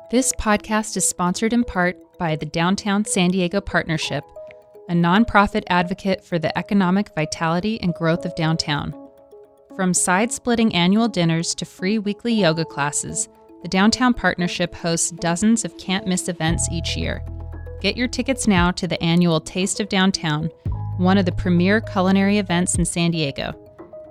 This podcast is sponsored in part by the Downtown San Diego Partnership, a nonprofit advocate for the economic vitality and growth of downtown. From side-splitting annual dinners to free weekly yoga classes, the Downtown Partnership hosts dozens of can't-miss events each year. Get your tickets now to the annual Taste of Downtown, one of the premier culinary events in San Diego.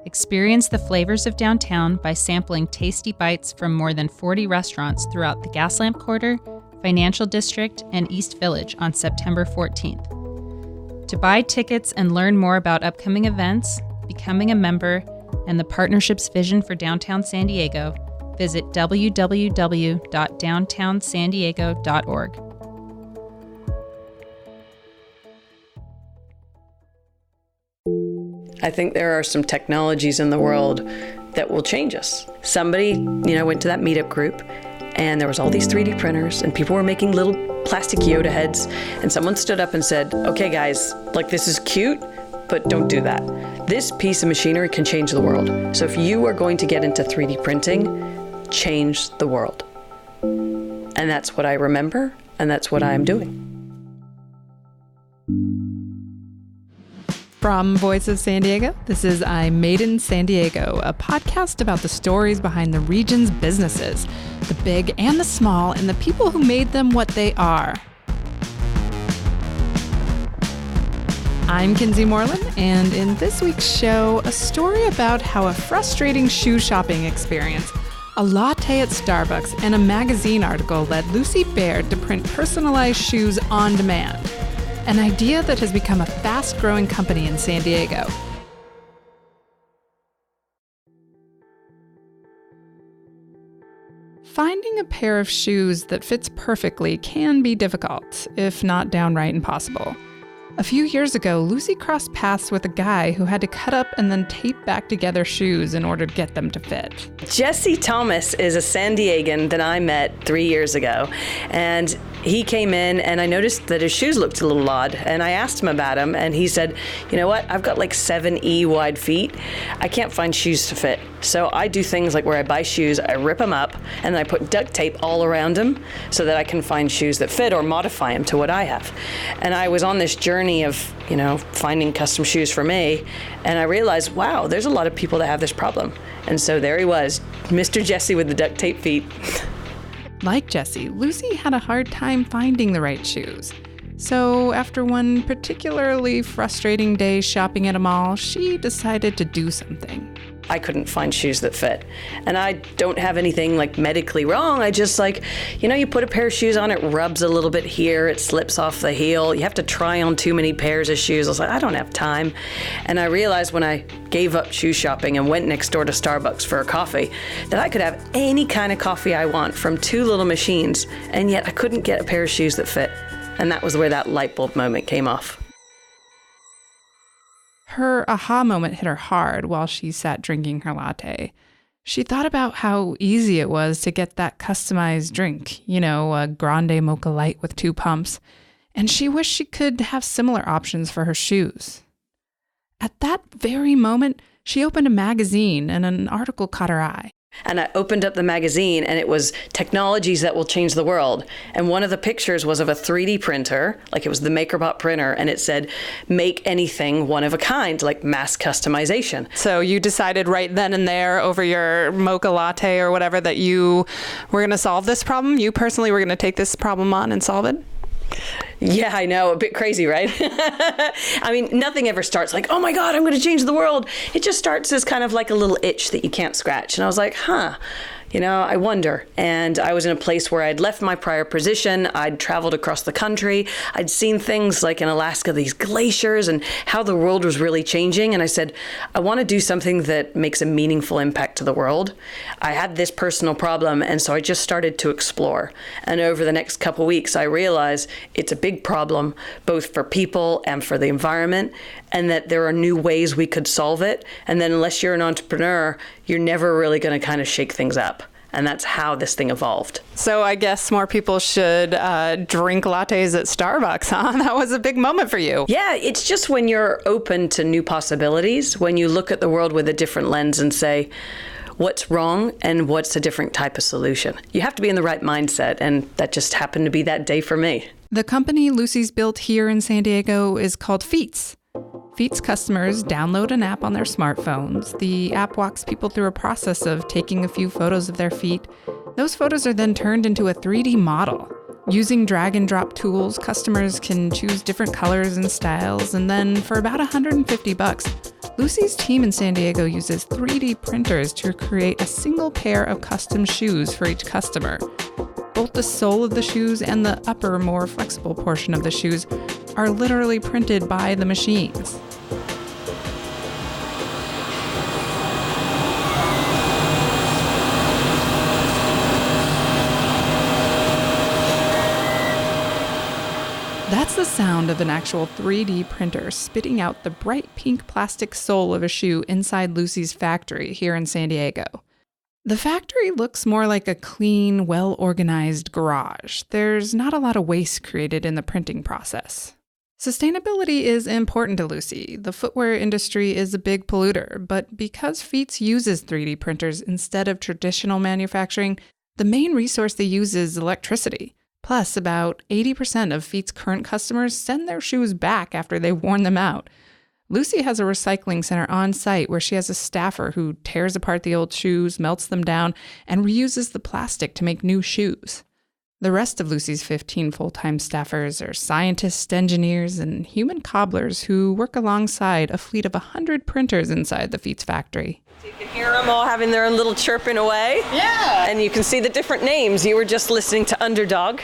Experience the flavors of downtown by sampling tasty bites from more than 40 restaurants throughout the Gaslamp Quarter, Financial District, and East Village on September 14th. To buy tickets and learn more about upcoming events, becoming a member, and the partnership's vision for downtown San Diego, visit www.downtownsandiego.org. I think there are some technologies in the world that will change us. Somebody, went to that meetup group and there was all these 3D printers and people were making little plastic Yoda heads, and someone stood up and said, okay guys, this is cute, but don't do that. This piece of machinery can change the world. So if you are going to get into 3D printing, change the world. And that's what I remember, and that's what I am doing. From Voice of San Diego, this is I Made in San Diego, a podcast about the stories behind the region's businesses, the big and the small, and the people who made them what they are. I'm Kinsey Moreland, and in this week's show, a story about how a frustrating shoe shopping experience, a latte at Starbucks, and a magazine article led Lucy Beard to print personalized shoes on demand. An idea that has become a fast-growing company in San Diego. Finding a pair of shoes that fits perfectly can be difficult, if not downright impossible. A few years ago, Lucy crossed paths with a guy who had to cut up and then tape back together shoes in order to get them to fit. Jesse Thomas is a San Diegan that I met 3 years ago, and he came in and I noticed that his shoes looked a little odd, and I asked him about them, and he said, you know what, I've got 7E wide feet. I can't find shoes to fit. So I do things like where I buy shoes, I rip them up, and then I put duct tape all around them so that I can find shoes that fit or modify them to what I have. And I was on this journey of, finding custom shoes for me, and I realized, wow, there's a lot of people that have this problem. And so there he was, Mr. Jesse with the duct tape feet. Like Jesse, Lucy had a hard time finding the right shoes. So after one particularly frustrating day shopping at a mall, she decided to do something. I couldn't find shoes that fit. And I don't have anything medically wrong. I just you put a pair of shoes on, it rubs a little bit here, it slips off the heel. You have to try on too many pairs of shoes. I was like, I don't have time. And I realized when I gave up shoe shopping and went next door to Starbucks for a coffee, that I could have any kind of coffee I want from two little machines, and yet I couldn't get a pair of shoes that fit. And that was where that light bulb moment came off. Her aha moment hit her hard while she sat drinking her latte. She thought about how easy it was to get that customized drink, a grande mocha light with 2 pumps, and she wished she could have similar options for her shoes. At that very moment, she opened a magazine and an article caught her eye. And I opened up the magazine and it was technologies that will change the world. And one of the pictures was of a 3D printer, it was the MakerBot printer, and it said, make anything one of a kind, mass customization. So you decided right then and there over your mocha latte or whatever that you were going to solve this problem? You personally were going to take this problem on and solve it? Yeah, I know. A bit crazy, right? I mean, nothing ever starts oh my God, I'm going to change the world. It just starts as kind of a little itch that you can't scratch. And I was like, I wonder. And I was in a place where I'd left my prior position. I'd traveled across the country. I'd seen things in Alaska, these glaciers, and how the world was really changing. And I said, I want to do something that makes a meaningful impact to the world. I had this personal problem, and so I just started to explore. And over the next couple weeks, I realized it's a big problem, both for people and for the environment, and that there are new ways we could solve it. And then unless you're an entrepreneur, you're never really going to kind of shake things up. And that's how this thing evolved. So I guess more people should drink lattes at Starbucks, huh? That was a big moment for you. Yeah, it's just when you're open to new possibilities, when you look at the world with a different lens and say, what's wrong and what's a different type of solution. You have to be in the right mindset, and that just happened to be that day for me. The company Lucy's built here in San Diego is called Feetz. Feetz customers download an app on their smartphones. The app walks people through a process of taking a few photos of their feet. Those photos are then turned into a 3D model. Using drag and drop tools, customers can choose different colors and styles, and then for about $150, Lucy's team in San Diego uses 3D printers to create a single pair of custom shoes for each customer. Both the sole of the shoes and the upper, more flexible portion of the shoes are literally printed by the machines. That's the sound of an actual 3D printer spitting out the bright pink plastic sole of a shoe inside Lucy's factory here in San Diego. The factory looks more like a clean, well-organized garage. There's not a lot of waste created in the printing process. Sustainability is important to Lucy. The footwear industry is a big polluter, but because Feetz uses 3D printers instead of traditional manufacturing, the main resource they use is electricity. Plus, about 80% of Feetz current customers send their shoes back after they've worn them out. Lucy has a recycling center on site where she has a staffer who tears apart the old shoes, melts them down, and reuses the plastic to make new shoes. The rest of Lucy's 15 full-time staffers are scientists, engineers, and human cobblers who work alongside a fleet of 100 printers inside the Feetz factory. So you can hear them all having their own little chirping away. Yeah. And you can see the different names. You were just listening to Underdog.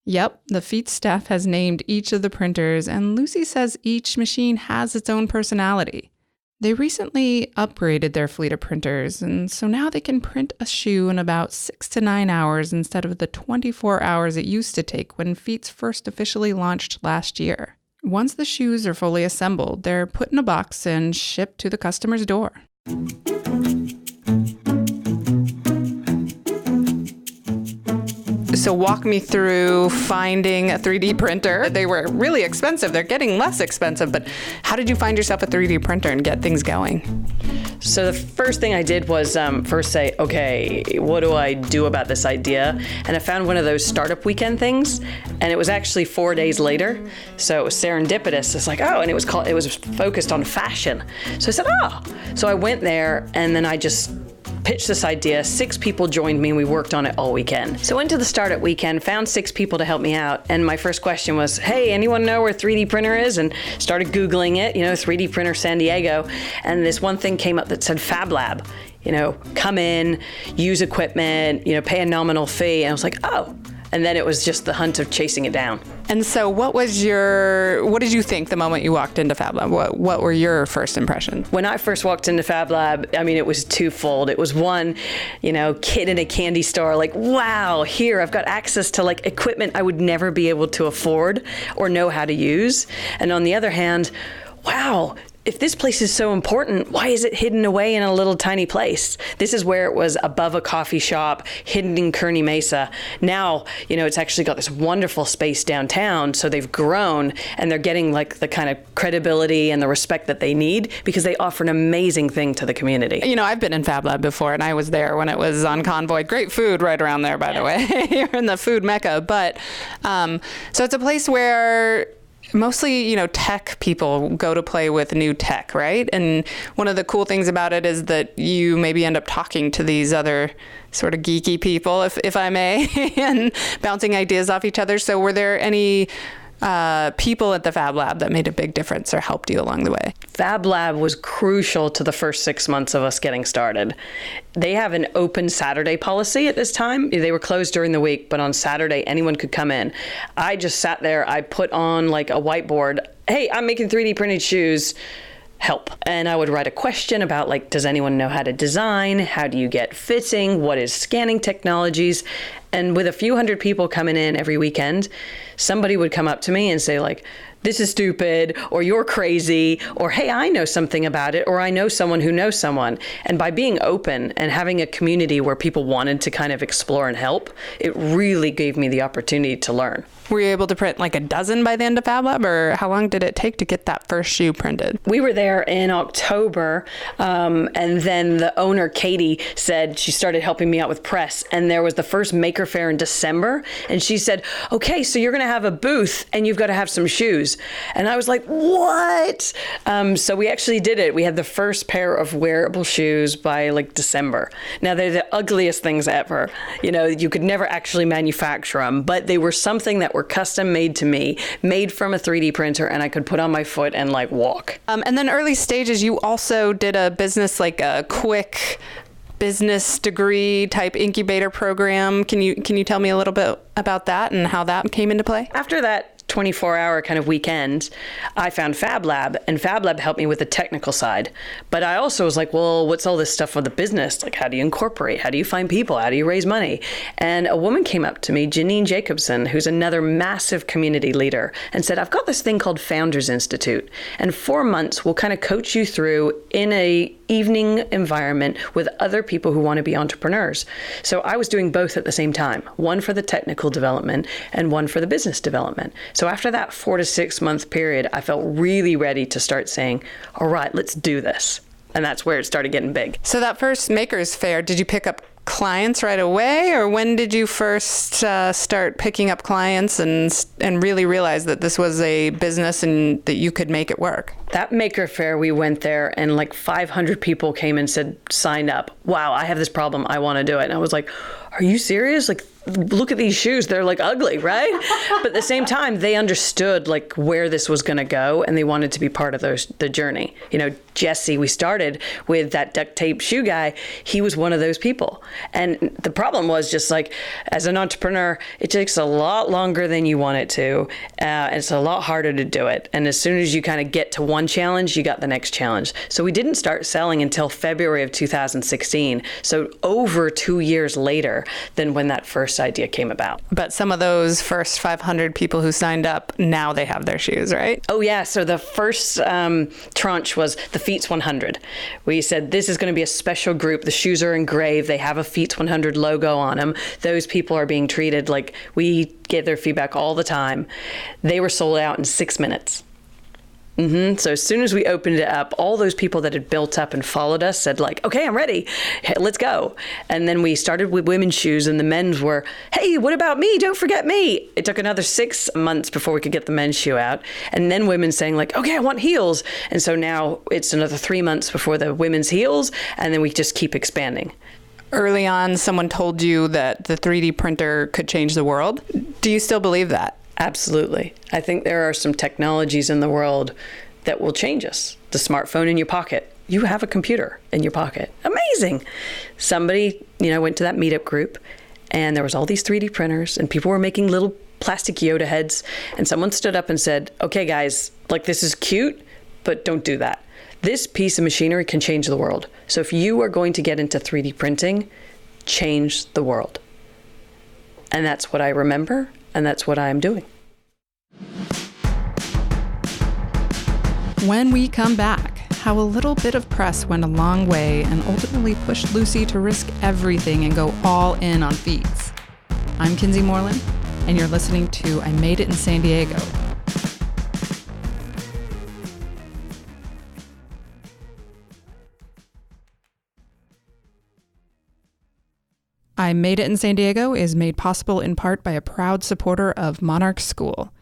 Yep, the Feetz staff has named each of the printers, and Lucy says each machine has its own personality. They recently upgraded their fleet of printers, and so now they can print a shoe in about 6 to 9 hours instead of the 24 hours it used to take when Feetz first officially launched last year. Once the shoes are fully assembled, they're put in a box and shipped to the customer's door. So walk me through finding a 3D printer. They were really expensive. They're getting less expensive, but how did you find yourself a 3D printer and get things going? So the first thing I did was first say, okay, what do I do about this idea? And I found one of those startup weekend things, and it was actually 4 days later. So it was serendipitous. It's like, oh, and it was focused on fashion. So I said, oh. So I went there, and then I just pitched this idea. 6 people joined me, and we worked on it all weekend. So I went to the startup weekend, found 6 people to help me out, and my first question was, hey, anyone know where 3D printer is? And started Googling it, 3D printer San Diego, and this one thing came up that said Fab Lab. Come in, use equipment, pay a nominal fee. And I was like, oh. And then it was just the hunt of chasing it down. And so what did you think the moment you walked into Fab Lab? What were your first impressions? When I first walked into Fab Lab, it was twofold. It was one, kid in a candy store, like, wow, here I've got access to like equipment I would never be able to afford or know how to use. And on the other hand, wow, if this place is so important, why is it hidden away in a little tiny place? This is where it was above a coffee shop, hidden in Kearny Mesa. Now, it's actually got this wonderful space downtown, so they've grown, and they're getting like the kind of credibility and the respect that they need because they offer an amazing thing to the community. I've been in Fab Lab before, and I was there when it was on Convoy. Great food right around there, by the way. You're in the food mecca. But so it's a place where mostly, tech people go to play with new tech, right? And one of the cool things about it is that you maybe end up talking to these other sort of geeky people, if I may, and bouncing ideas off each other. So were there any people at the Fab Lab that made a big difference or helped you along the way? Fab Lab was crucial to the first 6 months of us getting started. They have an open Saturday policy at this time. They were closed during the week, but on Saturday, anyone could come in. I just sat there. I put on like a whiteboard. Hey, I'm making 3D printed shoes. Help. And I would write a question about like, does anyone know how to design? How do you get fitting? What is scanning technologies? And with a few hundred people coming in every weekend, somebody would come up to me and say like, this is stupid, or you're crazy, or hey, I know something about it, or I know someone who knows someone. And by being open and having a community where people wanted to kind of explore and help, it really gave me the opportunity to learn. Were you able to print like a dozen by the end of Fab Lab, or how long did it take to get that first shoe printed? We were there in October, and then the owner, Katie, said she started helping me out with press, and there was the first maker fair in December, and she said, okay, so you're going to have a booth, and you've got to have some shoes. And I was like, what? So we actually did it. We had the first pair of wearable shoes by like December. Now, they're the ugliest things ever. You know, you could never actually manufacture them, but they were something that were custom made to me, made from a 3D printer, and I could put on my foot and like walk. And then early stages, you also did a business, like a quick business degree type incubator program. Can you tell me a little bit about that and how that came into play? After that 24-hour kind of weekend, I found Fab Lab, and Fab Lab helped me with the technical side. But I also was like, well, what's all this stuff for the business? Like, how do you incorporate? How do you find people? How do you raise money? And a woman came up to me, Janine Jacobson, who's another massive community leader, and said, I've got this thing called Founders Institute, and 4 months we'll kind of coach you through in a evening environment with other people who want to be entrepreneurs. So I was doing both at the same time, one for the technical development and one for the business development. So after that 4 to 6 month period, I felt really ready to start saying, all right, let's do this. And that's where it started getting big. So that first Makers Fair, did you pick up clients right away, or when did you first start picking up clients and really realize that this was a business and that you could make it work? That Maker Fair, we went there and like 500 people came and said, sign up. Wow, I have this problem. I want to do it. And I was like, are you serious? Like, look at these shoes. They're like ugly, right? But at the same time, they understood like where this was going to go, and they wanted to be part of the journey. You know, Jesse, we started with that duct tape shoe guy. He was one of those people. And the problem was just like, as an entrepreneur, it takes a lot longer than you want it to. It's a lot harder to do it. And as soon as you kind of get to one challenge, you got the next challenge. So we didn't start selling until February of 2016. So over 2 years later than when that first idea came about. But some of those first 500 people who signed up, now they have their shoes, right? Oh yeah, so the first tranche was the Feetz 100. We said this is going to be a special group. The shoes are engraved. They have a Feetz 100 logo on them. Those people are being treated like we get their feedback all the time. They were sold out in 6 minutes. So as soon as we opened it up, all those people that had built up and followed us said like, okay, I'm ready. Hey, let's go. And then we started with women's shoes, and the men's were, hey, what about me? Don't forget me. It took another 6 months before we could get the men's shoe out. And then women saying like, okay, I want heels. And so now it's another 3 months before the women's heels. And then we just keep expanding. Early on, someone told you that the 3D printer could change the world. Do you still believe that? Absolutely. I think there are some technologies in the world that will change us. The smartphone in your pocket. You have a computer in your pocket. Amazing. Somebody, went to that meetup group, and there was all these 3D printers, and people were making little plastic Yoda heads, and someone stood up and said, okay, guys, like this is cute, but don't do that. This piece of machinery can change the world. So if you are going to get into 3D printing, change the world. And that's what I remember. And that's what I am doing. When we come back, how a little bit of press went a long way and ultimately pushed Lucy to risk everything and go all in on Feetz. I'm Kinsey Moreland, and you're listening to I Made It in San Diego. I Made It in San Diego is made possible in part by a proud supporter of Monarch School.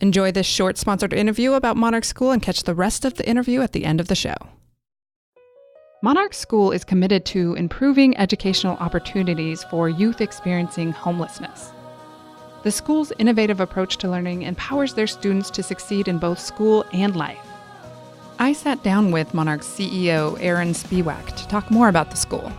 Enjoy this short sponsored interview about Monarch School and catch the rest of the interview at the end of the show. Monarch School is committed to improving educational opportunities for youth experiencing homelessness. The school's innovative approach to learning empowers their students to succeed in both school and life. I sat down with Monarch's CEO, Aaron Spiewak, to talk more about the school.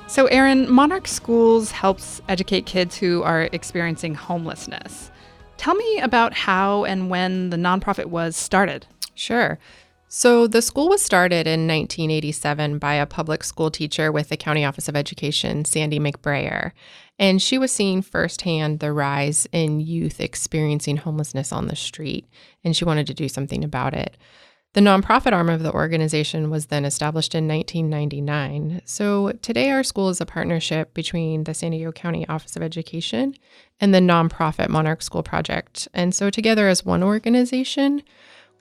So Aaron, Monarch Schools helps educate kids who are experiencing homelessness. Tell me about how and when the nonprofit was started. Sure. So the school was started in 1987 by a public school teacher with the County Office of Education, Sandy McBrayer. And she was seeing firsthand the rise in youth experiencing homelessness on the street, and she wanted to do something about it. The nonprofit arm of the organization was then established in 1999. So today our school is a partnership between the San Diego County Office of Education and the nonprofit Monarch School Project. And so together as one organization,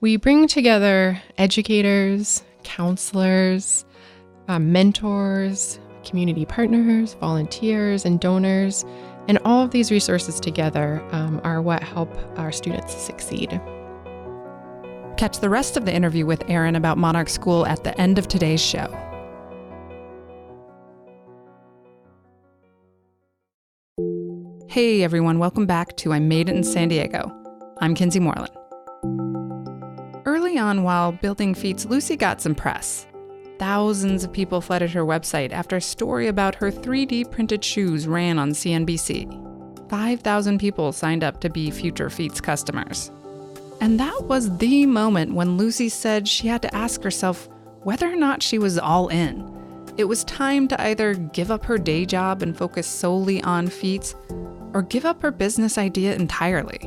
we bring together educators, counselors, mentors, community partners, volunteers, and donors. And all of these resources together are what help our students succeed. Catch the rest of the interview with Erin about Monarch School at the end of today's show. Hey everyone, welcome back to I Made It in San Diego. I'm Kinsey Moreland. Early on while building Feetz, Lucy got some press. Thousands of people flooded her website after a story about her 3D printed shoes ran on CNBC. 5,000 people signed up to be future Feetz customers. And that was the moment when Lucy said she had to ask herself whether or not she was all in. It was time to either give up her day job and focus solely on Feetz, or give up her business idea entirely.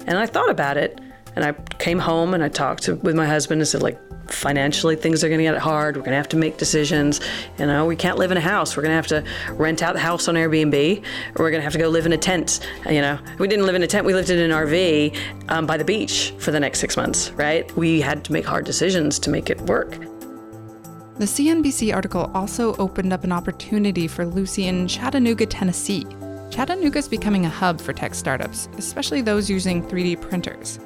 And I thought about it, and I came home and I talked with my husband and said, financially, things are going to get hard. We're going to have to make decisions. We can't live in a house. We're going to have to rent out the house on Airbnb, or we're going to have to go live in a tent. We didn't live in a tent. We lived in an RV by the beach for the next 6 months, right? We had to make hard decisions to make it work. The CNBC article also opened up an opportunity for Lucy in Chattanooga, Tennessee. Chattanooga is becoming a hub for tech startups, especially those using 3D printers.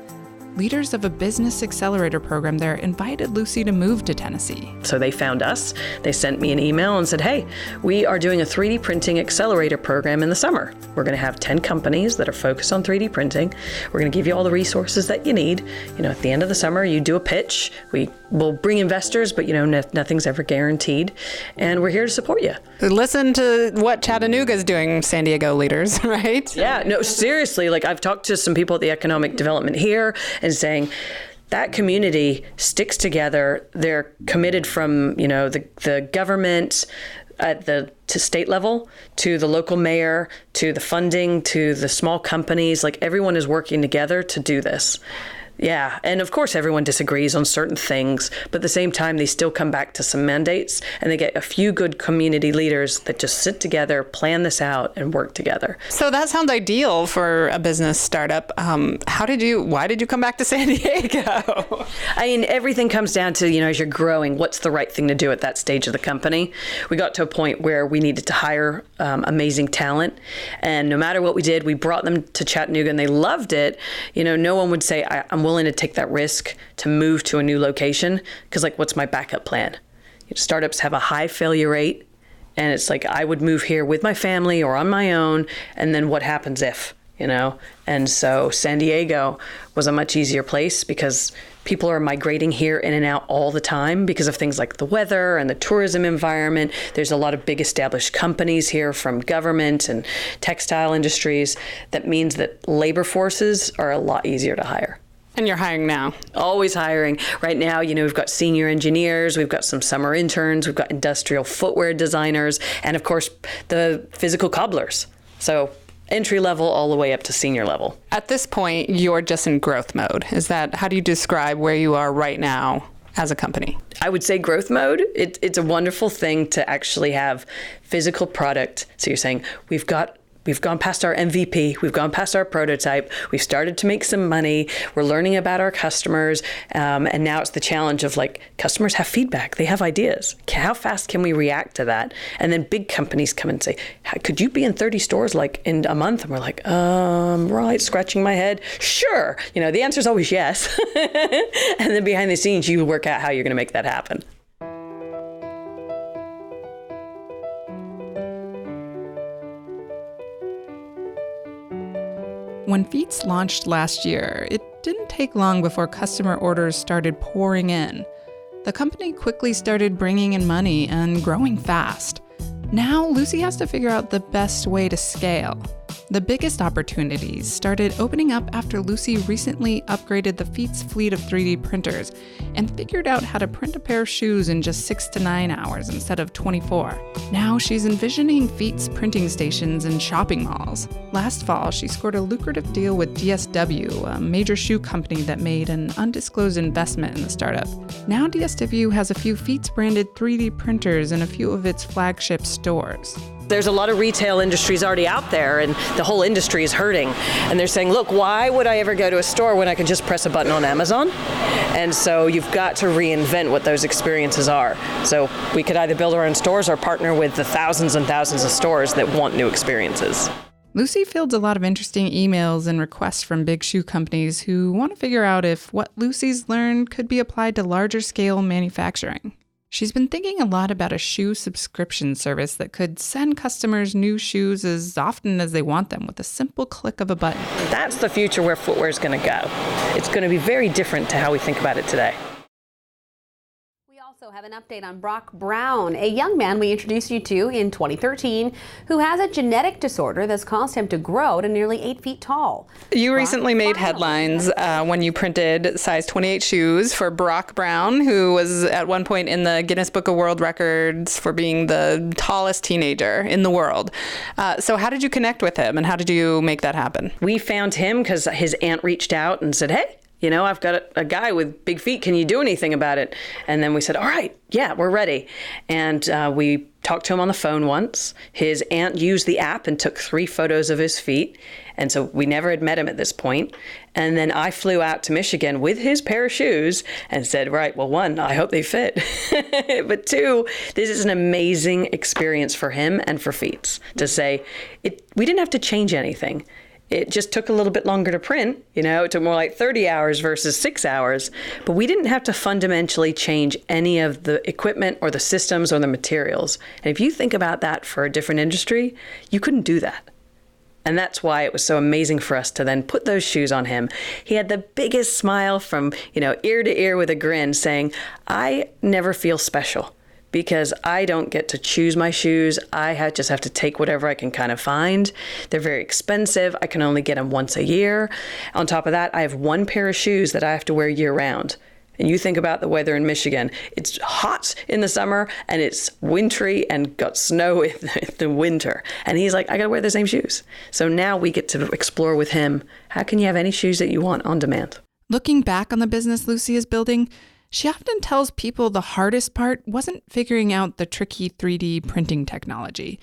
Leaders of a business accelerator program there invited Lucy to move to Tennessee. So they found us. They sent me an email and said, hey, we are doing a 3D printing accelerator program in the summer. We're going to have 10 companies that are focused on 3D printing. We're going to give you all the resources that you need. At the end of the summer, you do a pitch. We will bring investors, but nothing's ever guaranteed. And we're here to support you. Listen to what Chattanooga is doing, San Diego leaders, right? Yeah, no, seriously. I've talked to some people at the economic development here and saying that community sticks together. They're committed from, the government at the state level to the local mayor, to the funding, to the small companies. Everyone is working together to do this. Yeah, and of course everyone disagrees on certain things, but at the same time they still come back to some mandates, and they get a few good community leaders that just sit together, plan this out, and work together. So that sounds ideal for a business startup. Why did you come back to San Diego? Everything comes down to, as you're growing, what's the right thing to do at that stage of the company. We got to a point where we needed to hire amazing talent, and no matter what we did, we brought them to Chattanooga, and they loved it. No one would say, I'm willing to take that risk to move to a new location, because what's my backup plan? Startups have a high failure rate, and it's I would move here with my family or on my own, and then what happens if, And so San Diego was a much easier place because people are migrating here in and out all the time because of things like the weather and the tourism environment. There's a lot of big established companies here from government and textile industries. That means that labor forces are a lot easier to hire. And you're hiring now? Always hiring. Right now, we've got senior engineers, we've got some summer interns, we've got industrial footwear designers, and of course, the physical cobblers. So entry level all the way up to senior level. At this point, you're just in growth mode. How do you describe where you are right now as a company? I would say growth mode. It's a wonderful thing to actually have physical product. So you're saying, we've gone past our MVP. We've gone past our prototype. We've started to make some money. We're learning about our customers. And now it's the challenge of customers have feedback. They have ideas. How fast can we react to that? And then big companies come and say, could you be in 30 stores in a month? And we're right, scratching my head. Sure. The answer is always yes. And then behind the scenes, you work out how you're going to make that happen. When Feetz launched last year, it didn't take long before customer orders started pouring in. The company quickly started bringing in money and growing fast. Now, Lucy has to figure out the best way to scale. The biggest opportunities started opening up after Lucy recently upgraded the Feetz fleet of 3D printers and figured out how to print a pair of shoes in just 6 to 9 hours instead of 24. Now she's envisioning Feetz printing stations in shopping malls. Last fall, she scored a lucrative deal with DSW, a major shoe company that made an undisclosed investment in the startup. Now DSW has a few Feetz-branded 3D printers in a few of its flagship stores. There's a lot of retail industries already out there, and the whole industry is hurting. And they're saying, look, why would I ever go to a store when I can just press a button on Amazon? And so you've got to reinvent what those experiences are. So we could either build our own stores or partner with the thousands and thousands of stores that want new experiences. Lucy fields a lot of interesting emails and requests from big shoe companies who want to figure out if what Lucy's learned could be applied to larger scale manufacturing. She's been thinking a lot about a shoe subscription service that could send customers new shoes as often as they want them with a simple click of a button. That's the future where footwear is going to go. It's going to be very different to how we think about it today. We also have an update on Brock Brown, a young man we introduced you to in 2013 who has a genetic disorder that's caused him to grow to nearly 8 feet tall. You recently made headlines when you printed size 28 shoes for Brock Brown, who was at one point in the Guinness Book of World Records for being the tallest teenager in the world. So how did you connect with him and how did you make that happen? We found him because his aunt reached out and said, hey, you know, I've got a guy with big feet. Can you do anything about it? And then we said, all right, yeah, we're ready. And we talked to him on the phone once. His aunt used the app and took 3 photos of his feet. And so we never had met him at this point. And then I flew out to Michigan with his pair of shoes and said, right, well, 1, I hope they fit. But 2, this is an amazing experience for him and for Feetz to say, we didn't have to change anything. It just took a little bit longer to print, you know, it took more like 30 hours versus 6 hours, but we didn't have to fundamentally change any of the equipment or the systems or the materials. And if you think about that for a different industry, you couldn't do that. And that's why it was so amazing for us to then put those shoes on him. He had the biggest smile from, you know, ear to ear with a grin saying, I never feel special. Because I don't get to choose my shoes. I just have to take whatever I can kind of find. They're very expensive. I can only get them once a year. On top of that, I have 1 pair of shoes that I have to wear year round. And you think about the weather in Michigan. It's hot in the summer and it's wintry and got snow in the winter. And he's like, I got to wear the same shoes. So now we get to explore with him. How can you have any shoes that you want on demand? Looking back on the business Lucy is building, she often tells people the hardest part wasn't figuring out the tricky 3D printing technology.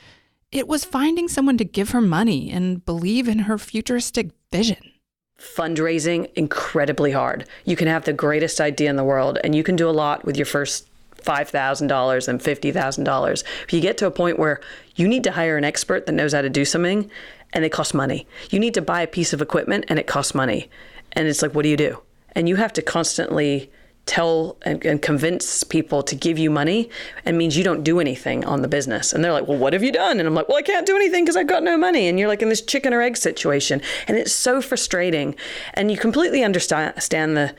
It was finding someone to give her money and believe in her futuristic vision. Fundraising, incredibly hard. You can have the greatest idea in the world and you can do a lot with your first $5,000 and $50,000. If you get to a point where you need to hire an expert that knows how to do something and it costs money. You need to buy a piece of equipment and it costs money. And it's like, what do you do? And you have to constantly tell and convince people to give you money, and means you don't do anything on the business. And they're like, well, what have you done? And I'm like, well, I can't do anything because I've got no money. And you're like in this chicken or egg situation. And it's so frustrating. And you completely understand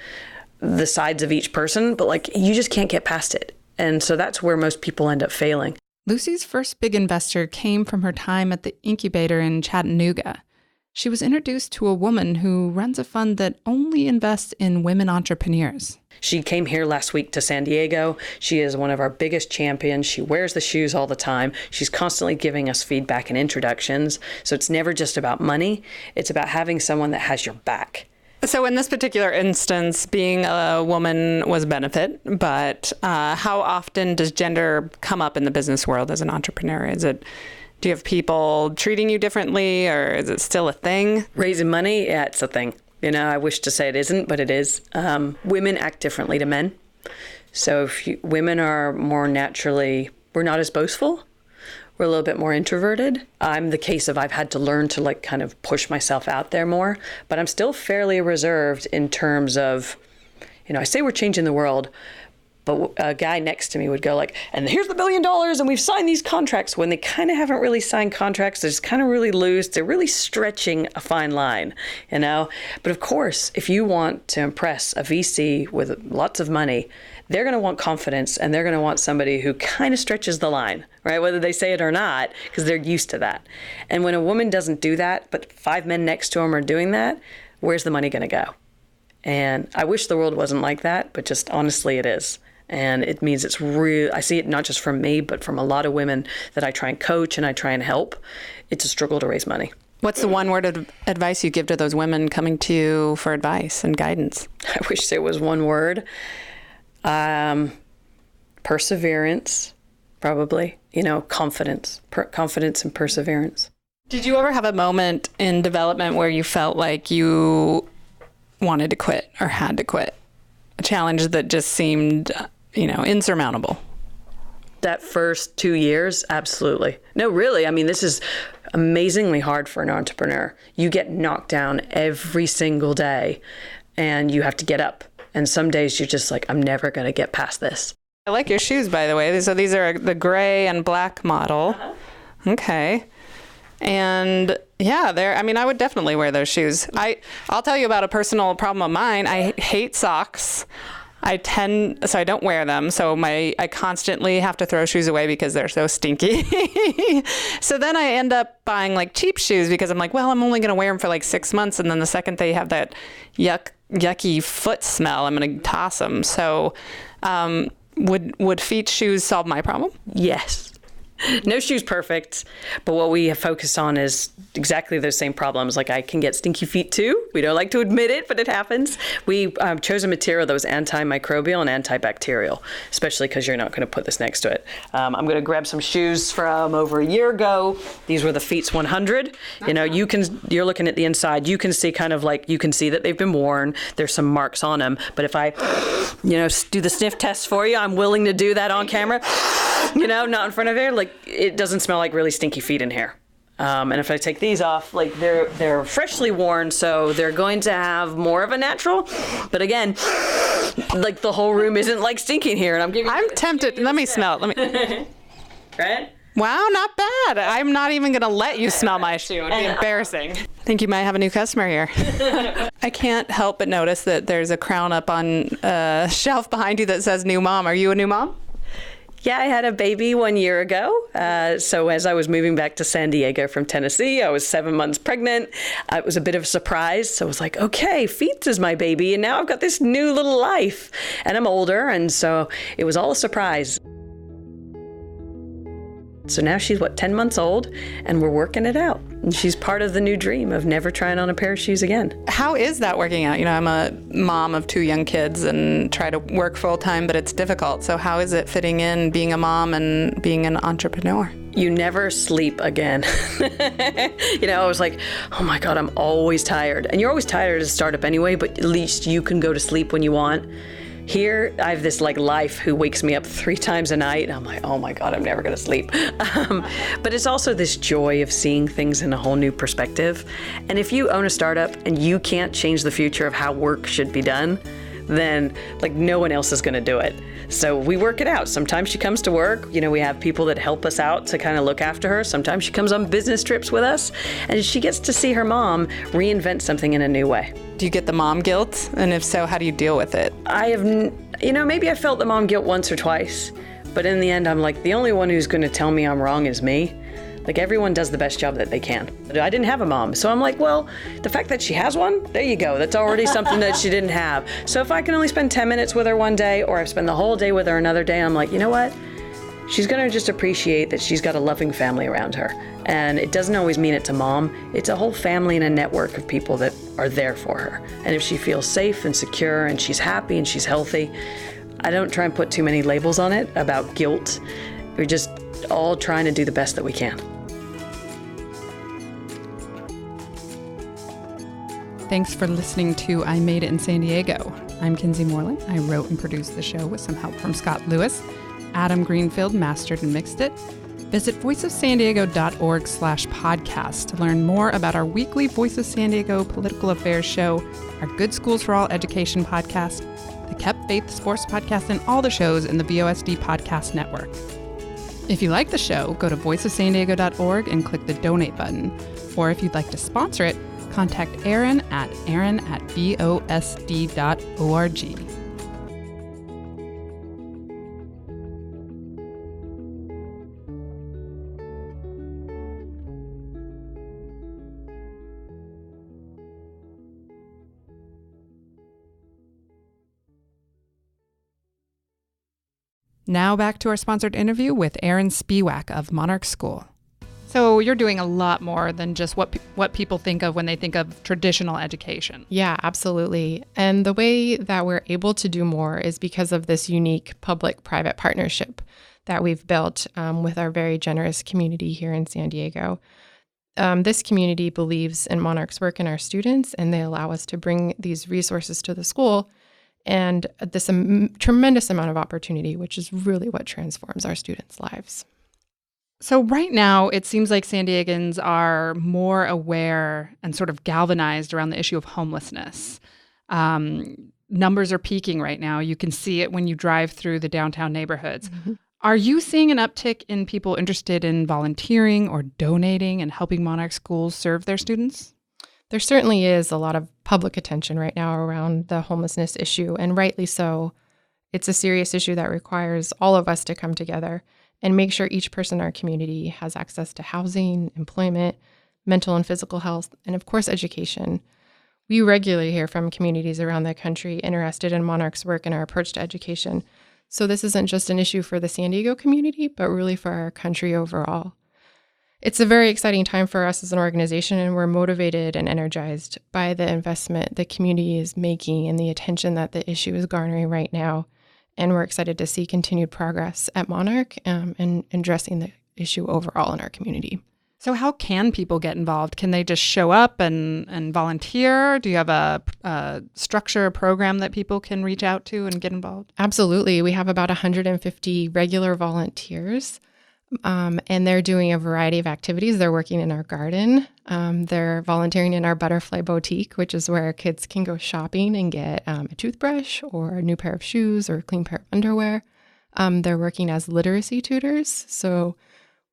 the sides of each person, but like you just can't get past it. And so that's where most people end up failing. Lucy's first big investor came from her time at the incubator in Chattanooga. She was introduced to a woman who runs a fund that only invests in women entrepreneurs. She came here last week to San Diego. She is one of our biggest champions. She wears the shoes all the time. She's constantly giving us feedback and introductions. So it's never just about money. It's about having someone that has your back. So in this particular instance, being a woman was a benefit, but how often does gender come up in the business world as an entrepreneur? Do you have people treating you differently, or is it still a thing? Raising money, yeah, it's a thing. You know, I wish to say it isn't, but it is. Women act differently to men. So women are more naturally, we're not as boastful. We're a little bit more introverted. I'm the case of I've had to learn to like kind of push myself out there more, but I'm still fairly reserved in terms of, you know, I say we're changing the world, But a guy next to me would go like, and here's the $1 billion, and we've signed these contracts, when they kind of haven't really signed contracts. They're just kind of really loose. They're really stretching a fine line, you know? But of course, if you want to impress a VC with lots of money, they're going to want confidence, and they're going to want somebody who kind of stretches the line, right? Whether they say it or not, because they're used to that. And when a woman doesn't do that, but 5 men next to them are doing that, where's the money going to go? And I wish the world wasn't like that, but just honestly it is. And it means it's real. I see it not just from me, but from a lot of women that I try and coach and I try and help. It's a struggle to raise money. What's the one word of advice you give to those women coming to you for advice and guidance? I wish there was one word. Perseverance, probably. You know, confidence. Confidence and perseverance. Did you ever have a moment in development where you felt like you wanted to quit or had to quit? A challenge that just seemed, insurmountable? That first 2 years, absolutely. No, really. I mean, this is amazingly hard for an entrepreneur. You get knocked down every single day and you have to get up. And some days you're just like, I'm never going to get past this. I like your shoes, by the way. So these are the gray and black model. Okay. And yeah, I would definitely wear those shoes. I'll tell you about a personal problem of mine. I hate socks. So I don't wear them. So I constantly have to throw shoes away because they're so stinky. So then I end up buying like cheap shoes because I'm like, well, I'm only going to wear them for like 6 months. And then the second they have that yucky foot smell, I'm going to toss them. So would Feetz shoes solve my problem? Yes. No shoe's perfect, but what we have focused on is exactly those same problems. Like I can get stinky feet too. We don't like to admit it, but it happens. We chose a material that was antimicrobial and antibacterial, especially because you're not going to put this next to it. I'm going to grab some shoes from over a year ago. These were the Feetz 100. You know, you're looking at the inside. You can see you can see that they've been worn. There's some marks on them. But if I, do the sniff test for you, I'm willing to do that on camera. Not in front of it. It doesn't smell like really stinky feet in here. And if I take these off, they're freshly worn, so they're going to have more of a natural. But again, the whole room isn't stinking here. And I'm tempted. Let me smell it. Right? Wow, not bad. I'm not even going to let you smell my shoe. It'd be embarrassing. I think you might have a new customer here. I can't help but notice that there's a crown up on a shelf behind you that says new mom. Are you a new mom? Yeah, I had a baby 1 year ago. So as I was moving back to San Diego from Tennessee, I was 7 months pregnant. It was a bit of a surprise. So I was like, okay, Feetz is my baby. And now I've got this new little life. And I'm older. And so it was all a surprise. So now she's 10 months old, and we're working it out. And she's part of the new dream of never trying on a pair of shoes again. How is that working out? I'm a mom of 2 young kids and try to work full time, but it's difficult. So how is it fitting in being a mom and being an entrepreneur? You never sleep again. I was like, oh my God, I'm always tired. And you're always tired at a startup anyway, but at least you can go to sleep when you want. Here, I have this life who wakes me up 3 times a night. And I'm like, oh my God, I'm never going to sleep. But it's also this joy of seeing things in a whole new perspective. And if you own a startup and you can't change the future of how work should be done, then no one else is going to do it. So we work it out. Sometimes she comes to work. We have people that help us out to kind of look after her. Sometimes she comes on business trips with us and she gets to see her mom reinvent something in a new way. Do you get the mom guilt? And if so, how do you deal with it? I have, maybe I felt the mom guilt once or twice, but in the end, I'm the only one who's going to tell me I'm wrong is me. Everyone does the best job that they can. I didn't have a mom, so I'm well, the fact that she has one, there you go. That's already something that she didn't have. So if I can only spend 10 minutes with her one day, or I spend the whole day with her another day, I'm you know what? She's going to just appreciate that she's got a loving family around her. And it doesn't always mean it's a mom. It's a whole family and a network of people that are there for her. And if she feels safe and secure and she's happy and she's healthy, I don't try and put too many labels on it about guilt. We're just all trying to do the best that we can. Thanks for listening to I Made It in San Diego. I'm Kinsey Moreland. I wrote and produced the show with some help from Scott Lewis. Adam Greenfield mastered and mixed it. Visit voiceofsandiego.org/podcast to learn more about our weekly Voice of San Diego political affairs show, our Good Schools for All education podcast, the Kept Faith Sports Podcast, and all the shows in the VOSD Podcast Network. If you like the show, go to voiceofsandiego.org and click the donate button. Or if you'd like to sponsor it, contact Aaron at aaron@vosd.org. Now back to our sponsored interview with Aaron Spiewak of Monarch School. So you're doing a lot more than just what people think of when they think of traditional education. Yeah, absolutely. And the way that we're able to do more is because of this unique public-private partnership that we've built with our very generous community here in San Diego. This community believes in Monarch's work and our students, and they allow us to bring these resources to the school and this tremendous amount of opportunity, which is really what transforms our students' lives. So right now, it seems like San Diegans are more aware and sort of galvanized around the issue of homelessness. Numbers are peaking right now. You can see it when you drive through the downtown neighborhoods. Mm-hmm. Are you seeing an uptick in people interested in volunteering or donating and helping Monarch schools serve their students? There certainly is a lot of public attention right now around the homelessness issue, and rightly so. It's a serious issue that requires all of us to come together and make sure each person in our community has access to housing, employment, mental and physical health, and of course, education. We regularly hear from communities around the country interested in Monarch's work and our approach to education. So this isn't just an issue for the San Diego community, but really for our country overall. It's a very exciting time for us as an organization, and we're motivated and energized by the investment the community is making and the attention that the issue is garnering right now. And we're excited to see continued progress at Monarch and addressing the issue overall in our community. So how can people get involved? Can they just show up and volunteer? Do you have a structure, a program that people can reach out to and get involved? Absolutely. We have about 150 regular volunteers. And they're doing a variety of activities. They're working in our garden. They're volunteering in our butterfly boutique, which is where kids can go shopping and get a toothbrush or a new pair of shoes or a clean pair of underwear. They're working as literacy tutors. So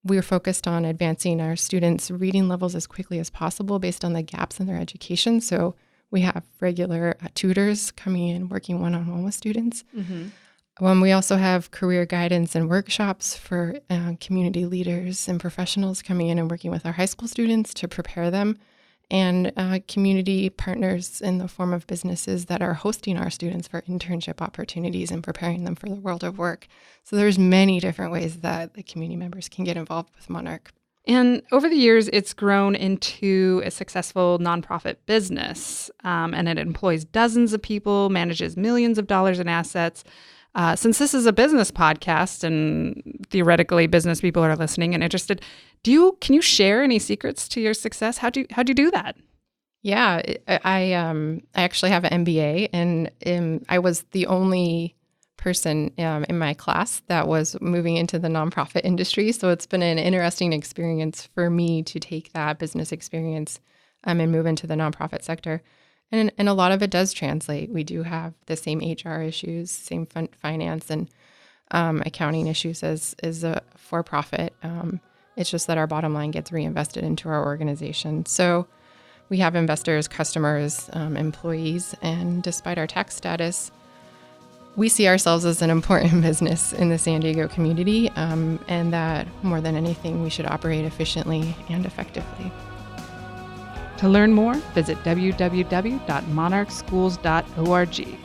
we're focused on advancing our students' reading levels as quickly as possible based on the gaps in their education. So we have regular tutors coming in, working one-on-one with students. Mm-hmm. We also have career guidance and workshops for community leaders and professionals coming in and working with our high school students to prepare them, and community partners in the form of businesses that are hosting our students for internship opportunities and preparing them for the world of work. So there's many different ways that the community members can get involved with Monarch. And over the years, it's grown into a successful nonprofit business, and it employs dozens of people, manages millions of dollars in assets. Since this is a business podcast and theoretically business people are listening and interested, can you share any secrets to your success? How'd you do that? Yeah, I actually have an MBA, and I was the only person in my class that was moving into the nonprofit industry. So it's been an interesting experience for me to take that business experience and move into the nonprofit sector. And a lot of it does translate. We do have the same HR issues, same finance and accounting issues as a for-profit. It's just that our bottom line gets reinvested into our organization. So we have investors, customers, employees, and despite our tax status, we see ourselves as an important business in the San Diego community, and that more than anything, we should operate efficiently and effectively. To learn more, visit www.monarchschools.org.